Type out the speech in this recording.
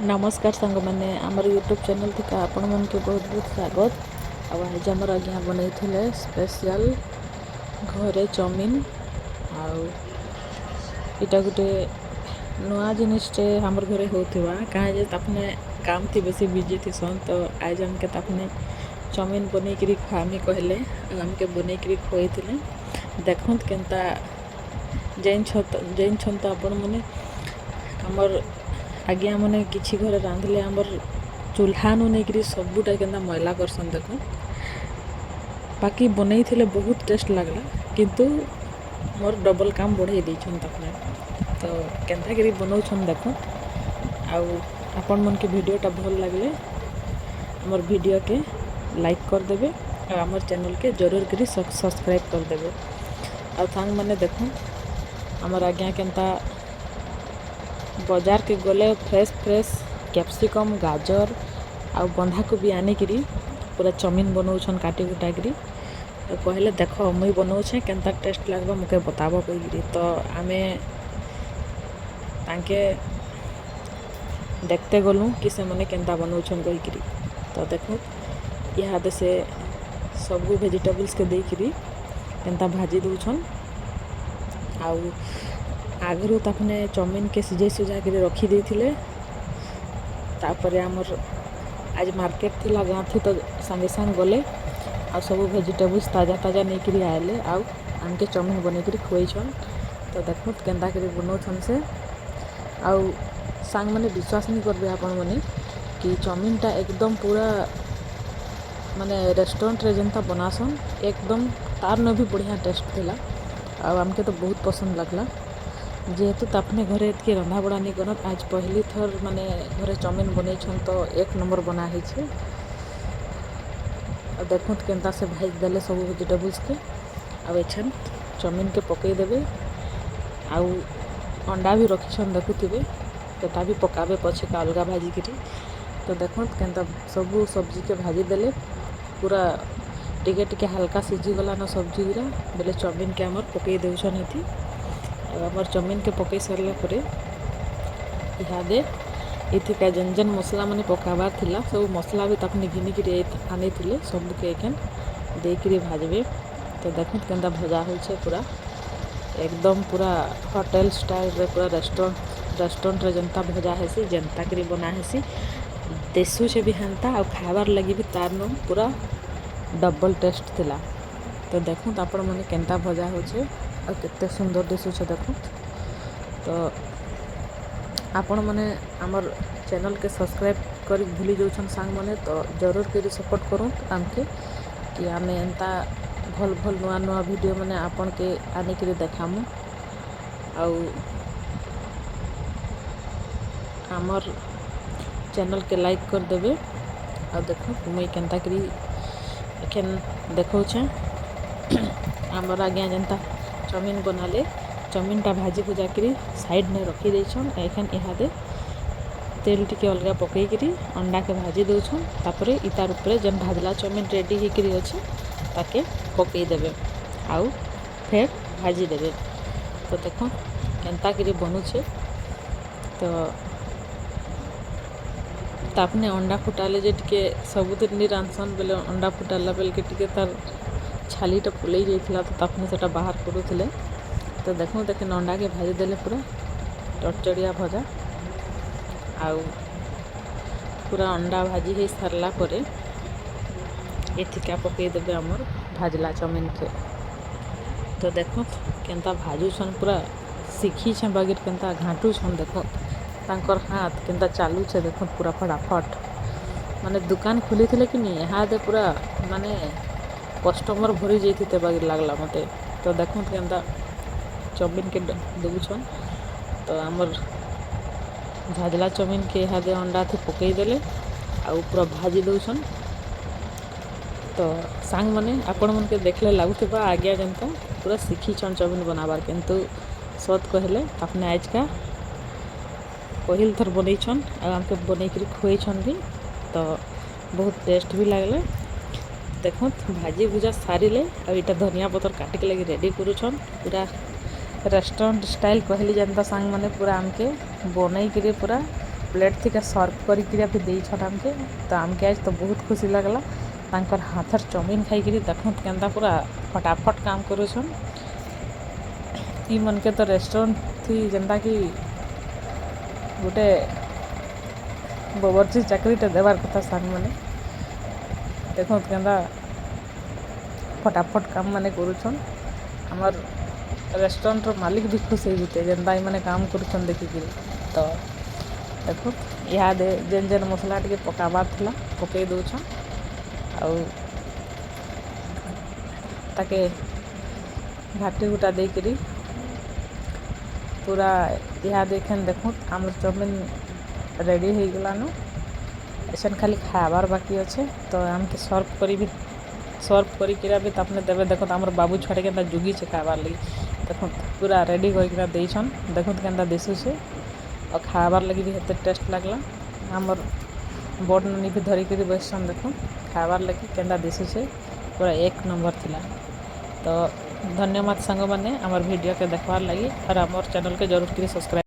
नमस्कार सांग मैंने आमर यूट्यूब चैनल थी आपण मन के बहुत बहुत स्वागत। आज आमर आज्ञा बनई थे स्पेशल घरे चाउमिन आटा गोटे नुआ जिनटे आमर घरे होता कहीं तापने काम थी बेसी बिजी थी सन। तो आज आमके तापने चाउमिन बनईकरी खुआमी कहले आमके बनईकरी खुई थे। देखत केनता जैन छन तो आपण मैंने आमर आज्ञा मैंने किसी घरे रांधले आमर चूल्हा नु नहीं सबूटा के मैला करसन देख बाकी बनई थे बहुत टेस्ट लगला किंतु मोर डबल काम बढ़े देछन तखने। तो केनता करी बनाउछन देख आपण मन के वीडियोटा भल लगले हमर वीडियो के लाइक कर देबे और हमर चैनल के जरूर करी सब्सक्राइब कर देबे। और सांग मैंने देख हमर आज्ञा केनता बाजार के गले फ्रेश कैप्सिकम गाजर आ बंधाकोबी आनिकी पूरा चाउमिन बनाऊन काटी कुटाकरी कहले देख मुई बनाऊे केनता टेस्ट लगवा मुझे बताब कहीकि। तो आमे तांके देखते गलु कि से मैंने केनता बनाऊन कहीकि। तो देखो इहादे से सबू वेजिटेबल्स के देकरी केनता भाजी दौन आगु तापने चाउमिन के सिझे सुझा कर रखी देथिले। तापर आमर आज मार्केट थिला गाँ थी तो सांगे सांग गले आ सब वेजिटेबल्स ताजा ताजा नहीं करी आएले आमके चाउमिन बनईकरी खुएछन। तो देखो केनता करी बनाउछन से आउ सांग मैंने विश्वास नहीं करबे आपण मैंने कि चाउमिनटा एकदम पूरा माने रेस्टोरेंट रे जनता बनासन एकदम तार न भी बढ़िया टेस्ट थिला आमके तो बहुत पसंद लगला। जेहेतु तापने घरे इतके रंधा बड़ा नहीं करत आज पहली थर माने घरे चाउमिन बनै तो एक नंबर बना है। देखो केनता से भाज देले सब वेजिटेबल्स के आछन चाउमिन के पकई देबे आउ अंडा भी रखिछन देखुथिबे सेटा भी पकाबे पछे का अलगा भाजी की। तो देखो केनता सब सब्जी के भाजी देले पूरा टिके टिके हल्का सिझी गला न सब्जी गुरा बेले चाउमिन के आमर पकई देउछन हेती। आमर चाउमिन के पकई सारा पर इहादे इथिका जन जन मसला मैंने पकाबार थिला सब मसला भी तखने घिनिकी आनी थे सबके एखन देकरी भाजबे। तो देखो केनता भजा होछे पूरा एकदम पूरा होटेल स्टाइल रे पूरा रेस्टोरेंट रे जनता भजा हेसी जनता करी बना हेसी देसु से भी हांता आ खाबार लगी भी तार न पूरा डबल टेस्ट थिला। तो देखो आपण मैंने केनता भजा होछे आ केते सुंदर दिसुछे देखो। तो आपण मैंने आमर चैनल के सब्सक्राइब कर भूली जाऊन सांग मैंने तो जरूर कर सपोर्ट करूँ आमके कि आमे एंता भल भल नुआ नुआ वीडियो मैंने आपण के आनिक देखामु आमर चैनल के लाइक कर देबे। आ देखो मुई केनता करी एखन देखौछे आमर आज्ञा जनता चाउमिन बनाले चाउमिनटा भाजी भुजा करी साइड में रखी देछन एखन इहादे तेल टिके अलगा पकई करी अंडा के भाजी दौछन तापरे इतार ऊपर जन भाजला चाउमिन रेडी होकरी अच्छे ताके पकई देबे आउ फिर भाजी देबे। तो देखो केनता करी बनुछे। तो तापने अंडा फुटाले जे टिके सबुदिन नि रांधसन बेले अंडा फुटाला बेल के टिके तार छालीटा फुलई जाइथिला तो तापने सेटा बाहर करूथिले। तो देखो देखे अंडा के भाजी देले पूरा चटचड़िया भजा आउ पूरा अंडा भाजी हो सारला पर एथिका पकई देबे आमर भाजला चाउमिन के। तो देखो केनता भाजुछन पूरा शिखी छे बागिर केनता घाटुछन देखो तांकर हाथ केनता चालू छे देखो पूरा फटाफट माने दुकान खुली थिले कि नहीं यहाँ दे पूरा माने कस्टमर भरी जाइते बागिर लागला मते। तो देखो केनता चाउमिन के दौछन तो आमर भाजला चाउमिन के इहादे अंडा थी पकई देले आ पूरा भाजी दौछन। तो सांग मैंने आपण मन के देखले लगुवा आज्ञा जनता पूरा शिखीछन चाउमिन बनाबार किंतु सत कहले अपने आज का पहिल थर बनईछन आमके बनईकरी खुएछन भी। तो बहुत टेस्ट भी लगले देखो भाजी भुजा सारिले आ इटा धनिया पतर काटिक लगी रेडी करूछन पूरा रेस्टोरेंट स्टाइल कहली जनता सांग मैंने पूरा आमके बनई पूरा प्लेट थी सर्व करिकिरी भी देछन आमके। तो आमके आज तो बहुत खुशी लगला तांकर हाथर चाउमिन खाइकिरी। देखो केंदा पूरा फटाफट काम करूछन। ई मन के तो रेस्टोरेंट थी जेंता कि गोटे बबरची चाकरीटे देवार कथा सान मैंने देखो केंदा फटाफट काम माने करूछन। हमार रेस्टोरेंट रो मालिक भी खुश हो जीते जेंता मैंने काम करूछन देखिकी। तो देखो इहादे जेन जेन मसला टे पकाबार थिला पकई दौछन आउ ताके घाटी गुटा देकरी पूरा इहा देखें। देखो आम चाउमिन रेडी हो गलान ऐसा खाली खाबार बाकी अच्छे। तो आमके सर्व करिकिरा भी अपने देवे। देखो आमर बाबू छुआटे के जुगी छे खाबार लगी। देखो पूरा रेडी होइकिना देछन। देखो केंता दिसुछे और खाबार लगी भी हेते टेस्ट लागला। आमर बड़ नानी भी धरिकी बसन देखो खाबार लगी केंता दिसुछे पूरा एक नंबर थिला। तो धन्यवाद सांग मैंने आमर वीडियो के देखवार लगी और आमर चैनल के जरूर करी सब्सक्राइब।